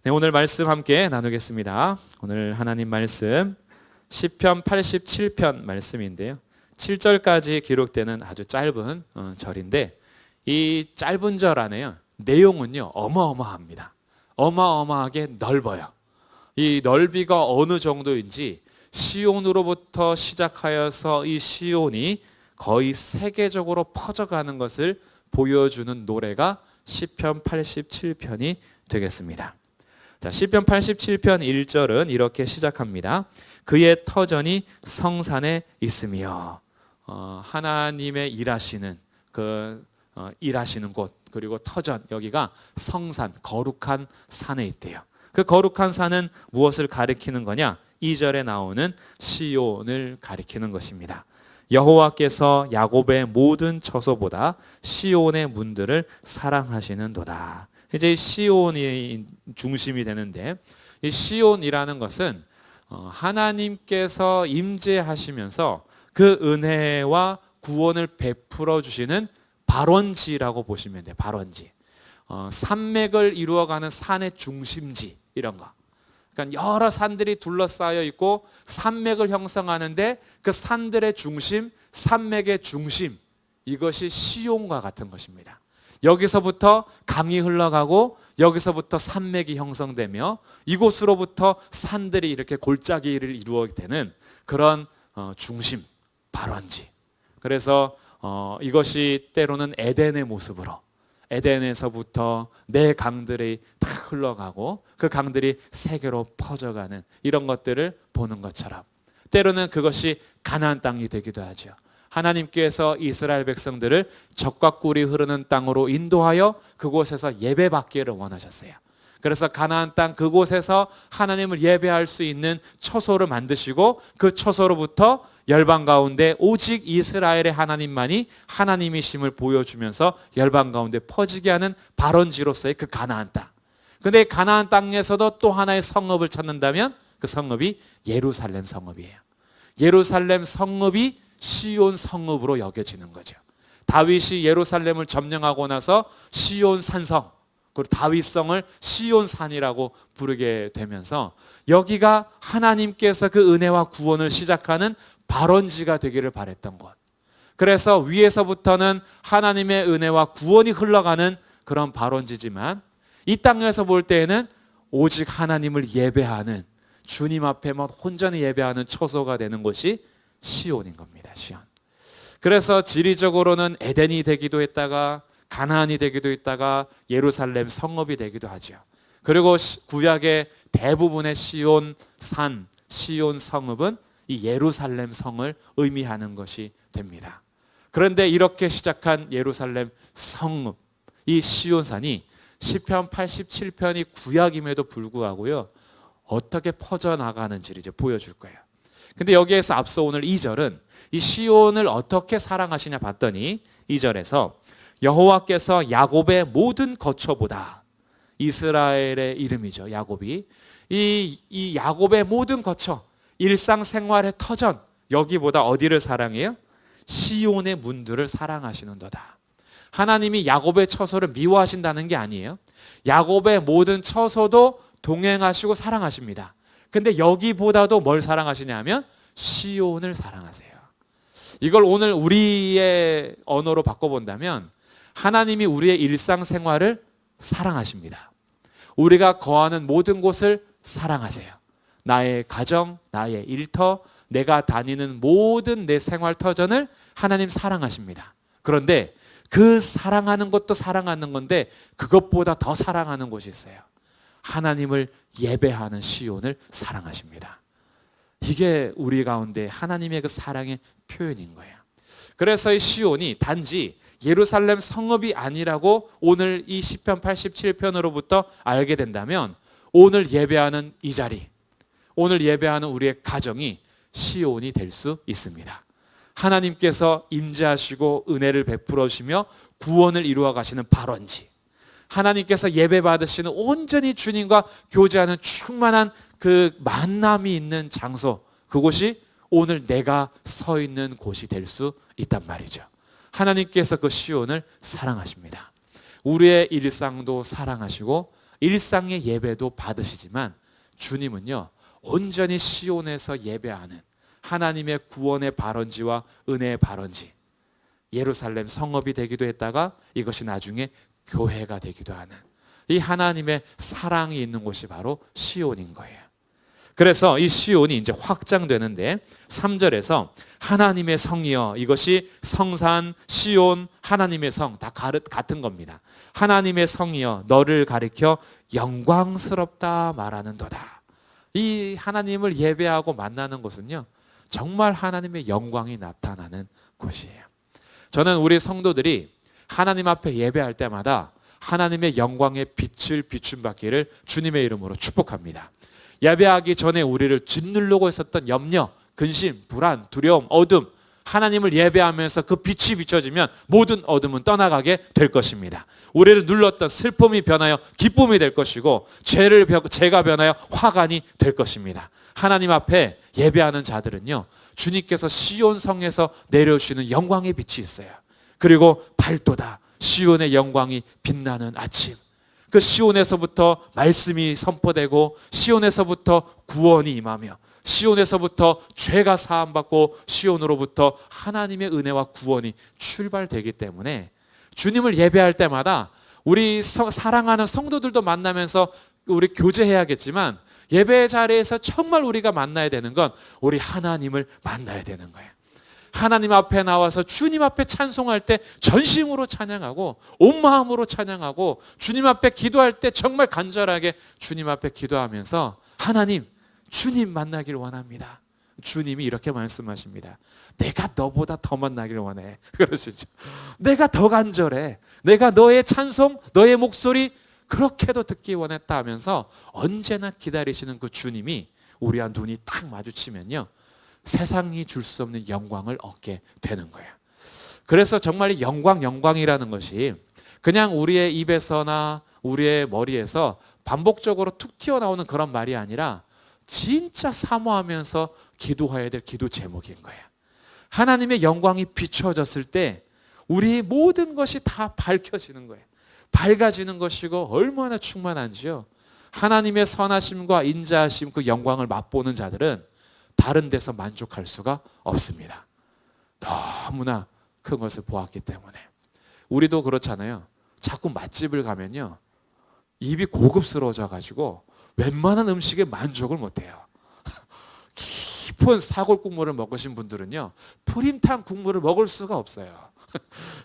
네, 오늘 말씀 함께 나누겠습니다. 오늘 하나님 말씀 시편 87편 말씀인데요. 7절까지 기록되는 아주 짧은 절인데 이 짧은 절 안에요. 내용은요 어마어마합니다. 어마어마하게 넓어요. 이 넓이가 어느 정도인지 시온으로부터 시작하여서 이 시온이 거의 세계적으로 퍼져가는 것을 보여주는 노래가 시편 87편이 되겠습니다. 자, 시편 87편 1절은 이렇게 시작합니다. 그의 터전이 성산에 있으며 하나님의 일하시는 일하시는 곳, 그리고 터전, 여기가 성산, 거룩한 산에 있대요. 그 거룩한 산은 무엇을 가리키는 거냐? 2절에 나오는 시온을 가리키는 것입니다. 여호와께서 야곱의 모든 처소보다 시온의 문들을 사랑하시는도다. 이제 시온이 중심이 되는데, 이 시온이라는 것은 하나님께서 임재하시면서 그 은혜와 구원을 베풀어 주시는 발원지라고 보시면 돼요. 발원지. 산맥을 이루어가는 산의 중심지, 이런 거. 그러니까 여러 산들이 둘러싸여 있고 산맥을 형성하는데 그 산들의 중심, 산맥의 중심, 이것이 시온과 같은 것입니다. 여기서부터 강이 흘러가고 여기서부터 산맥이 형성되며 이곳으로부터 산들이 이렇게 골짜기를 이루어게 되는 그런 중심, 발원지. 그래서 이것이 때로는 에덴의 모습으로, 에덴에서부터 내 강들이 다 흘러가고 그 강들이 세계로 퍼져가는 이런 것들을 보는 것처럼, 때로는 그것이 가나안 땅이 되기도 하죠. 하나님께서 이스라엘 백성들을 적과 꿀이 흐르는 땅으로 인도하여 그곳에서 예배받기를 원하셨어요. 그래서 가나안 땅 그곳에서 하나님을 예배할 수 있는 처소를 만드시고 그 처소로부터 열방 가운데 오직 이스라엘의 하나님만이 하나님이심을 보여주면서 열방 가운데 퍼지게 하는 발원지로서의 그 가나안 땅. 그런데 가나안 땅에서도 또 하나의 성읍을 찾는다면 그 성읍이 예루살렘 성읍이에요. 예루살렘 성읍이 시온 성읍으로 여겨지는 거죠. 다윗이 예루살렘을 점령하고 나서 시온 산성, 그리고 다윗성을 시온 산이라고 부르게 되면서 여기가 하나님께서 그 은혜와 구원을 시작하는 발원지가 되기를 바랬던 곳. 그래서 위에서부터는 하나님의 은혜와 구원이 흘러가는 그런 발원지지만 이 땅에서 볼 때에는 오직 하나님을 예배하는, 주님 앞에 혼전히 예배하는 처소가 되는 곳이 시온인 겁니다. 시온. 그래서 지리적으로는 에덴이 되기도 했다가 가나안이 되기도 했다가 예루살렘 성읍이 되기도 하죠. 그리고 구약의 대부분의 시온 산, 시온 성읍은 이 예루살렘 성을 의미하는 것이 됩니다. 그런데 이렇게 시작한 예루살렘 성읍, 이 시온산이 시편 87편이 구약임에도 불구하고요, 어떻게 퍼져나가는지를 이제 보여줄 거예요. 근데 여기에서 앞서 오늘 2절은 이 시온을 어떻게 사랑하시냐 봤더니 2절에서 여호와께서 야곱의 모든 거처보다, 이스라엘의 이름이죠. 야곱이. 이 야곱의 모든 거처, 일상생활의 터전, 여기보다 어디를 사랑해요? 시온의 문들을 사랑하시는도다. 하나님이 야곱의 처소를 미워하신다는 게 아니에요. 야곱의 모든 처소도 동행하시고 사랑하십니다. 근데 여기보다도 뭘 사랑하시냐면 시온을 사랑하세요. 이걸 오늘 우리의 언어로 바꿔본다면 하나님이 우리의 일상생활을 사랑하십니다. 우리가 거하는 모든 곳을 사랑하세요. 나의 가정, 나의 일터, 내가 다니는 모든 내 생활 터전을 하나님 사랑하십니다. 그런데 그 사랑하는 것도 사랑하는 건데 그것보다 더 사랑하는 곳이 있어요. 하나님을 예배하는 시온을 사랑하십니다. 이게 우리 가운데 하나님의 그 사랑의 표현인 거예요. 그래서 이 시온이 단지 예루살렘 성읍이 아니라고 오늘 이 시편 87편으로부터 알게 된다면 오늘 예배하는 이 자리, 오늘 예배하는 우리의 가정이 시온이 될 수 있습니다. 하나님께서 임재하시고 은혜를 베풀어 주시며 구원을 이루어 가시는 발원지, 하나님께서 예배 받으시는 온전히 주님과 교제하는 충만한 그 만남이 있는 장소, 그곳이 오늘 내가 서 있는 곳이 될 수 있단 말이죠. 하나님께서 그 시온을 사랑하십니다. 우리의 일상도 사랑하시고 일상의 예배도 받으시지만 주님은요, 온전히 시온에서 예배하는 하나님의 구원의 발원지와 은혜의 발원지, 예루살렘 성읍이 되기도 했다가 이것이 나중에 교회가 되기도 하는 이 하나님의 사랑이 있는 곳이 바로 시온인 거예요. 그래서 이 시온이 이제 확장되는데 3절에서 하나님의 성이여, 이것이 성산, 시온, 하나님의 성 다 같은 겁니다. 하나님의 성이여 너를 가리켜 영광스럽다 말하는도다. 이 하나님을 예배하고 만나는 곳은요, 정말 하나님의 영광이 나타나는 곳이에요. 저는 우리 성도들이 하나님 앞에 예배할 때마다 하나님의 영광의 빛을 비춤받기를 주님의 이름으로 축복합니다. 예배하기 전에 우리를 짓누르고 있었던 염려, 근심, 불안, 두려움, 어둠, 하나님을 예배하면서 그 빛이 비춰지면 모든 어둠은 떠나가게 될 것입니다. 우리를 눌렀던 슬픔이 변하여 기쁨이 될 것이고 죄가 변하여 화관이 될 것입니다. 하나님 앞에 예배하는 자들은요, 주님께서 시온 성에서 내려오시는 영광의 빛이 있어요. 그리고 밝도다, 시온의 영광이 빛나는 아침. 그 시온에서부터 말씀이 선포되고 시온에서부터 구원이 임하며 시온에서부터 죄가 사함받고 시온으로부터 하나님의 은혜와 구원이 출발되기 때문에 주님을 예배할 때마다 우리 사랑하는 성도들도 만나면서 우리 교제해야겠지만 예배 자리에서 정말 우리가 만나야 되는 건 우리 하나님을 만나야 되는 거예요. 하나님 앞에 나와서 주님 앞에 찬송할 때 전심으로 찬양하고 온 마음으로 찬양하고 주님 앞에 기도할 때 정말 간절하게 주님 앞에 기도하면서 하나님, 주님 만나길 원합니다. 주님이 이렇게 말씀하십니다. 내가 너보다 더 만나길 원해. 그러시죠. 내가 더 간절해. 내가 너의 찬송, 너의 목소리 그렇게도 듣기 원했다 하면서 언제나 기다리시는 그 주님이 우리와 눈이 딱 마주치면요, 세상이 줄 수 없는 영광을 얻게 되는 거예요. 그래서 정말 영광이라는 것이 그냥 우리의 입에서나 우리의 머리에서 반복적으로 툭 튀어나오는 그런 말이 아니라 진짜 사모하면서 기도해야 될 기도 제목인 거예요. 하나님의 영광이 비춰졌을 때 우리의 모든 것이 다 밝혀지는 거예요. 밝아지는 것이고 얼마나 충만한지요. 하나님의 선하심과 인자하심, 그 영광을 맛보는 자들은 다른 데서 만족할 수가 없습니다. 너무나 큰 것을 보았기 때문에. 우리도 그렇잖아요. 자꾸 맛집을 가면요, 입이 고급스러워져 가지고 웬만한 음식에 만족을 못해요. 깊은 사골 국물을 먹으신 분들은요, 프림탕 국물을 먹을 수가 없어요.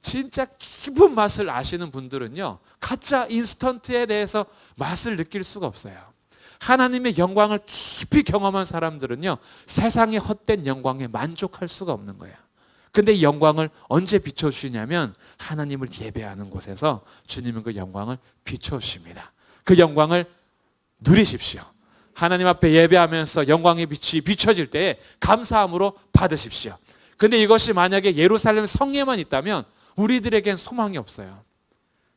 진짜 깊은 맛을 아시는 분들은요, 가짜 인스턴트에 대해서 맛을 느낄 수가 없어요. 하나님의 영광을 깊이 경험한 사람들은요, 세상의 헛된 영광에 만족할 수가 없는 거예요. 근데 이 영광을 언제 비춰주시냐면 하나님을 예배하는 곳에서 주님은 그 영광을 비춰주십니다. 그 영광을 누리십시오. 하나님 앞에 예배하면서 영광의 빛이 비춰질 때에 감사함으로 받으십시오. 근데 이것이 만약에 예루살렘 성에만 있다면 우리들에겐 소망이 없어요.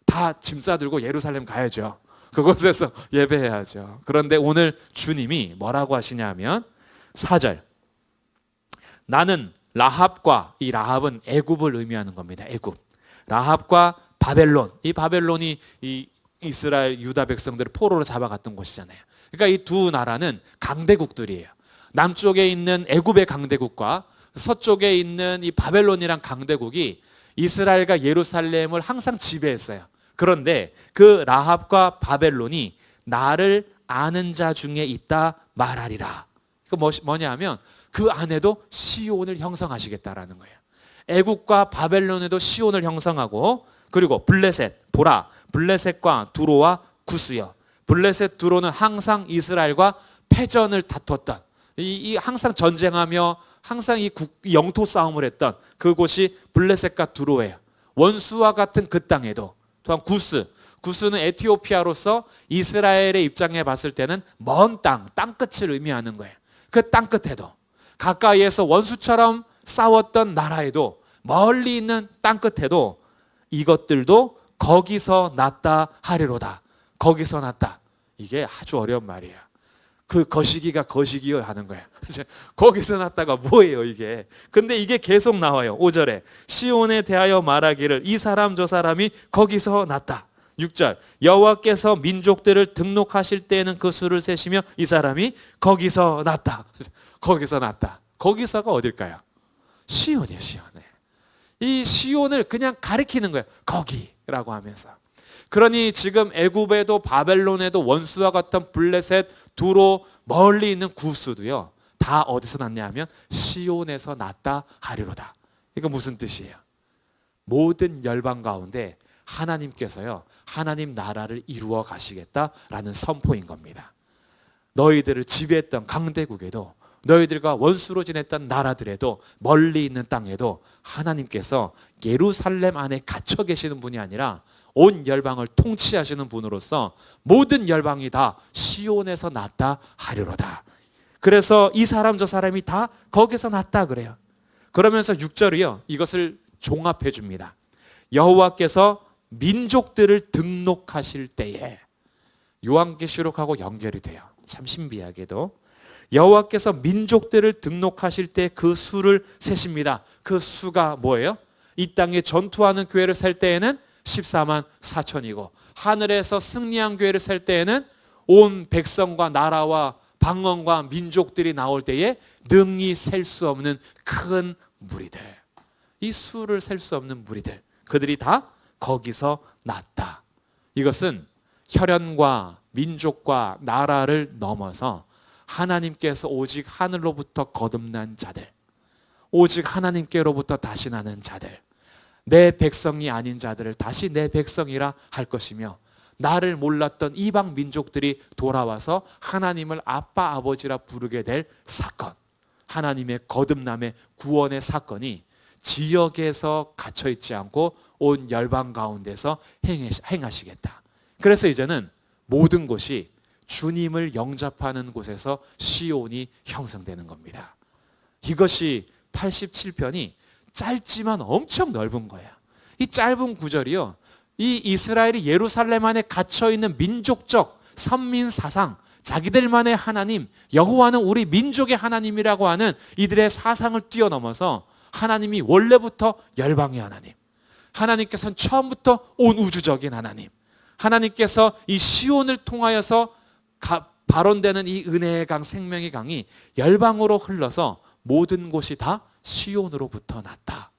다 짐 싸들고 예루살렘 가야죠. 그곳에서 예배해야죠. 그런데 오늘 주님이 뭐라고 하시냐 하면 4절, 나는 라합과, 이 라합은 애굽을 의미하는 겁니다. 애굽. 라합과 바벨론, 이 바벨론이 이 이스라엘 유다 백성들을 포로로 잡아갔던 곳이잖아요. 그러니까 이 두 나라는 강대국들이에요. 남쪽에 있는 애굽의 강대국과 서쪽에 있는 이 바벨론이란 강대국이 이스라엘과 예루살렘을 항상 지배했어요. 그런데 그 라합과 바벨론이 나를 아는 자 중에 있다 말하리라. 그 뭐냐 하면 그 안에도 시온을 형성하시겠다라는 거예요. 애국과 바벨론에도 시온을 형성하고, 그리고 블레셋, 보라, 블레셋과 두로와 구스여. 블레셋, 두로는 항상 이스라엘과 패전을 다퉜던, 이 항상 전쟁하며 항상 이 영토 싸움을 했던 그곳이 블레셋과 두로예요. 원수와 같은 그 땅에도 또한 구스는 에티오피아로서 이스라엘의 입장에 봤을 때는 먼 땅끝을 의미하는 거예요. 그 땅끝에도 가까이에서 원수처럼 싸웠던 나라에도 멀리 있는 땅끝에도 이것들도 거기서 났다 하리로다. 거기서 났다. 이게 아주 어려운 말이에요. 그 거시기가 거시기요 하는 거예요. 거기서 났다가 뭐예요 이게. 근데 이게 계속 나와요. 5절에 시온에 대하여 말하기를 이 사람 저 사람이 거기서 났다. 6절 여호와께서 민족들을 등록하실 때에는 그 수를 세시며 이 사람이 거기서 났다. 거기서 났다. 거기서가 어딜까요? 시온이에요. 시온. 이 시온을 그냥 가리키는 거예요. 거기라고 하면서. 그러니 지금 애굽에도 바벨론에도 원수와 같은 블레셋, 두로, 멀리 있는 구스도요. 다 어디서 났냐 하면 시온에서 났다 하리로다. 이거 무슨 뜻이에요? 모든 열방 가운데 하나님께서요. 하나님 나라를 이루어 가시겠다라는 선포인 겁니다. 너희들을 지배했던 강대국에도 너희들과 원수로 지냈던 나라들에도 멀리 있는 땅에도 하나님께서 예루살렘 안에 갇혀 계시는 분이 아니라 온 열방을 통치하시는 분으로서 모든 열방이 다 시온에서 났다 하리로다. 그래서 이 사람 저 사람이 다 거기서 났다 그래요. 그러면서 6절이요. 이것을 종합해 줍니다. 여호와께서 민족들을 등록하실 때에 요한계시록하고 연결이 돼요. 참 신비하게도 여호와께서 민족들을 등록하실 때 그 수를 세십니다. 그 수가 뭐예요? 이 땅에 전투하는 교회를 셀 때에는 14만 4천이고 하늘에서 승리한 교회를 셀 때에는 온 백성과 나라와 방언과 민족들이 나올 때에 능히 셀 수 없는 큰 무리들, 이 수를 셀 수 없는 무리들, 그들이 다 거기서 났다. 이것은 혈연과 민족과 나라를 넘어서 하나님께서 오직 하늘로부터 거듭난 자들, 오직 하나님께로부터 다시 나는 자들, 내 백성이 아닌 자들을 다시 내 백성이라 할 것이며 나를 몰랐던 이방 민족들이 돌아와서 하나님을 아빠 아버지라 부르게 될 사건, 하나님의 거듭남의 구원의 사건이 지역에서 갇혀있지 않고 온 열방 가운데서 행하시겠다. 그래서 이제는 모든 곳이 주님을 영접하는 곳에서 시온이 형성되는 겁니다. 이것이 87편이 짧지만 엄청 넓은 거예요. 이 짧은 구절이요, 이 이스라엘이 예루살렘 안에 갇혀있는 민족적 선민 사상, 자기들만의 하나님, 여호와는 우리 민족의 하나님이라고 하는 이들의 사상을 뛰어넘어서 하나님이 원래부터 열방의 하나님, 하나님께서는 처음부터 온 우주적인 하나님, 하나님께서 이 시온을 통하여서 발원되는 이 은혜의 강, 생명의 강이 열방으로 흘러서 모든 곳이 다 시온으로부터 났다.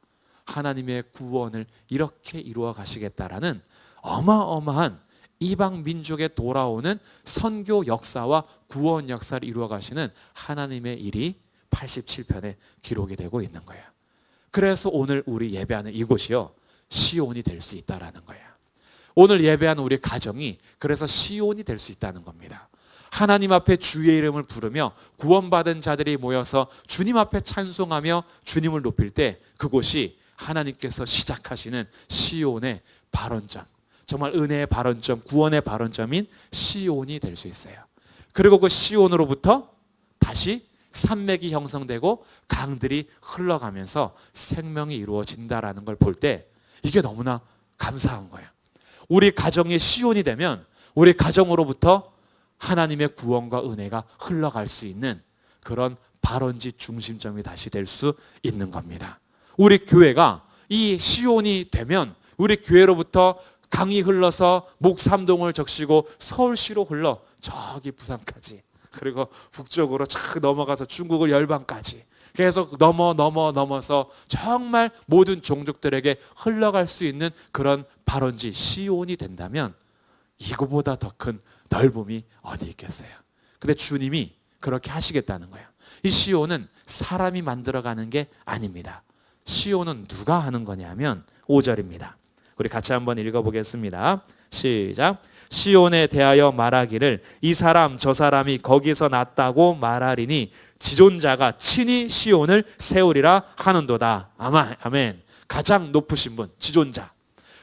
하나님의 구원을 이렇게 이루어 가시겠다라는 어마어마한 이방 민족에 돌아오는 선교 역사와 구원 역사를 이루어 가시는 하나님의 일이 87편에 기록이 되고 있는 거예요. 그래서 오늘 우리 예배하는 이곳이요, 시온이 될 수 있다라는 거예요. 오늘 예배하는 우리 가정이 그래서 시온이 될 수 있다는 겁니다. 하나님 앞에 주의 이름을 부르며 구원받은 자들이 모여서 주님 앞에 찬송하며 주님을 높일 때 그곳이 하나님께서 시작하시는 시온의 발원점, 정말 은혜의 발원점, 구원의 발원점인 시온이 될 수 있어요. 그리고 그 시온으로부터 다시 산맥이 형성되고 강들이 흘러가면서 생명이 이루어진다라는 걸 볼 때 이게 너무나 감사한 거예요. 우리 가정이 시온이 되면 우리 가정으로부터 하나님의 구원과 은혜가 흘러갈 수 있는 그런 발원지 중심점이 다시 될 수 있는 겁니다. 우리 교회가 이 시온이 되면 우리 교회로부터 강이 흘러서 목삼동을 적시고 서울시로 흘러 저기 부산까지, 그리고 북쪽으로 쫙 넘어가서 중국을 열방까지 계속 넘어서 정말 모든 종족들에게 흘러갈 수 있는 그런 발원지 시온이 된다면 이거보다 더 큰 넓음이 어디 있겠어요. 근데 주님이 그렇게 하시겠다는 거예요. 이 시온은 사람이 만들어가는 게 아닙니다. 시온은 누가 하는 거냐면 5절입니다. 우리 같이 한번 읽어보겠습니다. 시작. 시온에 대하여 말하기를 이 사람 저 사람이 거기서 났다고 말하리니 지존자가 친히 시온을 세우리라 하는도다. 아멘. 가장 높으신 분, 지존자,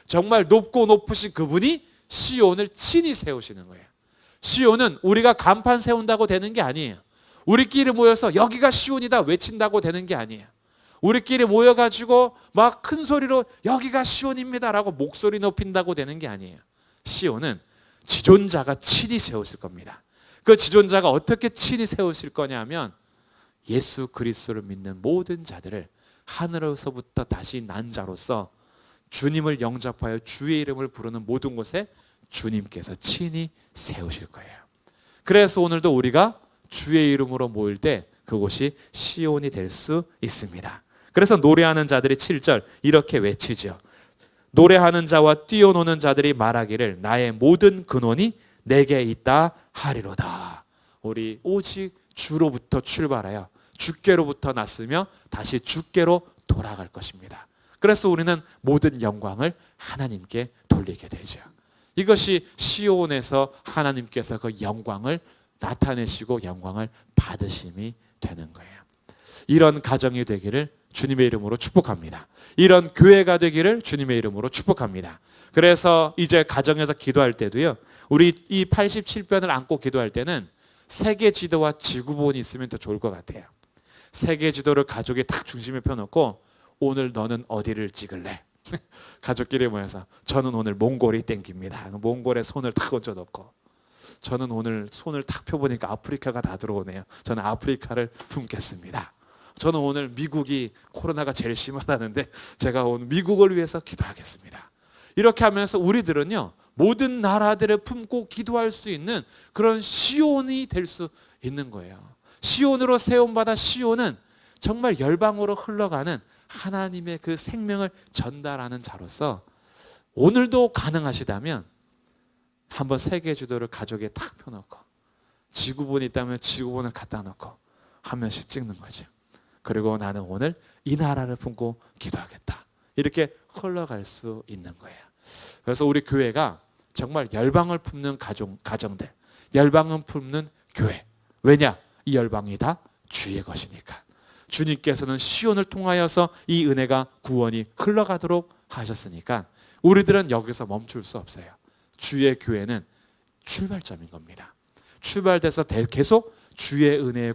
정말 높고 높으신 그분이 시온을 친히 세우시는 거예요. 시온은 우리가 간판 세운다고 되는 게 아니에요. 우리끼리 모여서 여기가 시온이다 외친다고 되는 게 아니에요. 우리끼리 모여가지고 막 큰 소리로 여기가 시온입니다라고 목소리 높인다고 되는 게 아니에요. 시온은 지존자가 친히 세우실 겁니다. 그 지존자가 어떻게 친히 세우실 거냐면 예수 그리스도를 믿는 모든 자들을 하늘에서부터 다시 난 자로서 주님을 영접하여 주의 이름을 부르는 모든 곳에 주님께서 친히 세우실 거예요. 그래서 오늘도 우리가 주의 이름으로 모일 때 그곳이 시온이 될 수 있습니다. 그래서 노래하는 자들이 7절 이렇게 외치죠. 노래하는 자와 뛰어노는 자들이 말하기를 나의 모든 근원이 내게 있다 하리로다. 우리 오직 주로부터 출발하여 주께로부터 났으며 다시 주께로 돌아갈 것입니다. 그래서 우리는 모든 영광을 하나님께 돌리게 되죠. 이것이 시온에서 하나님께서 그 영광을 나타내시고 영광을 받으심이 되는 거예요. 이런 가정이 되기를 주님의 이름으로 축복합니다. 이런 교회가 되기를 주님의 이름으로 축복합니다. 그래서 이제 가정에서 기도할 때도요, 우리 이 87편을 안고 기도할 때는 세계 지도와 지구본이 있으면 더 좋을 것 같아요. 세계 지도를 가족이 딱 중심에 펴놓고 오늘 너는 어디를 찍을래? 가족끼리 모여서 저는 오늘 몽골이 땡깁니다. 몽골에 손을 탁 얹어놓고 저는 오늘 손을 탁 펴보니까 아프리카가 다 들어오네요. 저는 아프리카를 품겠습니다. 저는 오늘 미국이 코로나가 제일 심하다는데 제가 오늘 미국을 위해서 기도하겠습니다. 이렇게 하면서 우리들은요, 모든 나라들을 품고 기도할 수 있는 그런 시온이 될 수 있는 거예요. 시온으로 세움받아 시온은 정말 열방으로 흘러가는 하나님의 그 생명을 전달하는 자로서 오늘도 가능하시다면 한번 세계 지도를 가족에 탁 펴놓고 지구본이 있다면 지구본을 갖다 놓고 한 면씩 찍는 거죠. 그리고 나는 오늘 이 나라를 품고 기도하겠다. 이렇게 흘러갈 수 있는 거예요. 그래서 우리 교회가 정말 열방을 품는 가정들, 열방을 품는 교회. 왜냐? 이 열방이 다 주의 것이니까. 주님께서는 시온을 통하여서 이 은혜가 구원이 흘러가도록 하셨으니까 우리들은 여기서 멈출 수 없어요. 주의 교회는 출발점인 겁니다. 출발돼서 계속 주의 은혜의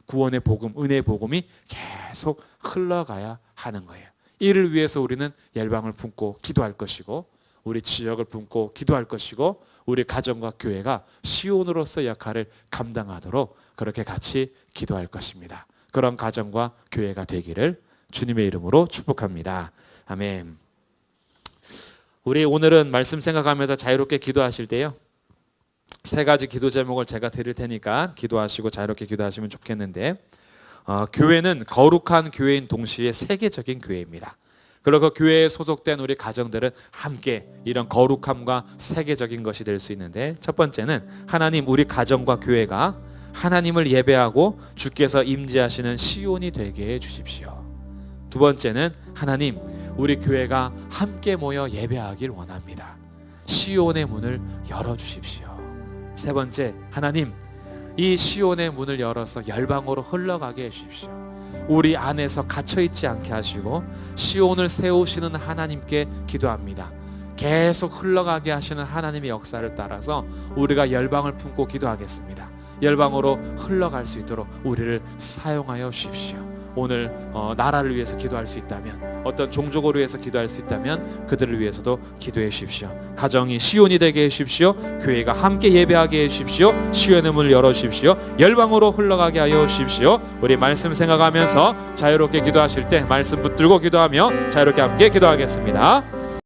구원의 복음, 은혜의 복음이 계속 흘러가야 하는 거예요. 이를 위해서 우리는 열방을 품고 기도할 것이고 우리 지역을 품고 기도할 것이고 우리 가정과 교회가 시온으로서 역할을 감당하도록 그렇게 같이 기도할 것입니다. 그런 가정과 교회가 되기를 주님의 이름으로 축복합니다. 아멘. 우리 오늘은 말씀 생각하면서 자유롭게 기도하실 때요, 세 가지 기도 제목을 제가 드릴 테니까 기도하시고 자유롭게 기도하시면 좋겠는데, 교회는 거룩한 교회인 동시에 세계적인 교회입니다. 그리고 교회에 소속된 우리 가정들은 함께 이런 거룩함과 세계적인 것이 될 수 있는데, 첫 번째는 하나님, 우리 가정과 교회가 하나님을 예배하고 주께서 임재하시는 시온이 되게 해 주십시오. 두 번째는 하나님, 우리 교회가 함께 모여 예배하길 원합니다. 시온의 문을 열어주십시오. 세 번째, 하나님, 이 시온의 문을 열어서 열방으로 흘러가게 해주십시오. 우리 안에서 갇혀있지 않게 하시고 시온을 세우시는 하나님께 기도합니다. 계속 흘러가게 하시는 하나님의 역사를 따라서 우리가 열방을 품고 기도하겠습니다. 열방으로 흘러갈 수 있도록 우리를 사용하여 주십시오. 오늘 나라를 위해서 기도할 수 있다면, 어떤 종족을 위해서 기도할 수 있다면 그들을 위해서도 기도해 주십시오. 가정이 시온이 되게 해 주십시오. 교회가 함께 예배하게 해 주십시오. 시온의 문을 열어 주십시오. 열방으로 흘러가게 하여 주십시오. 우리 말씀 생각하면서 자유롭게 기도하실 때 말씀 붙들고 기도하며 자유롭게 함께 기도하겠습니다.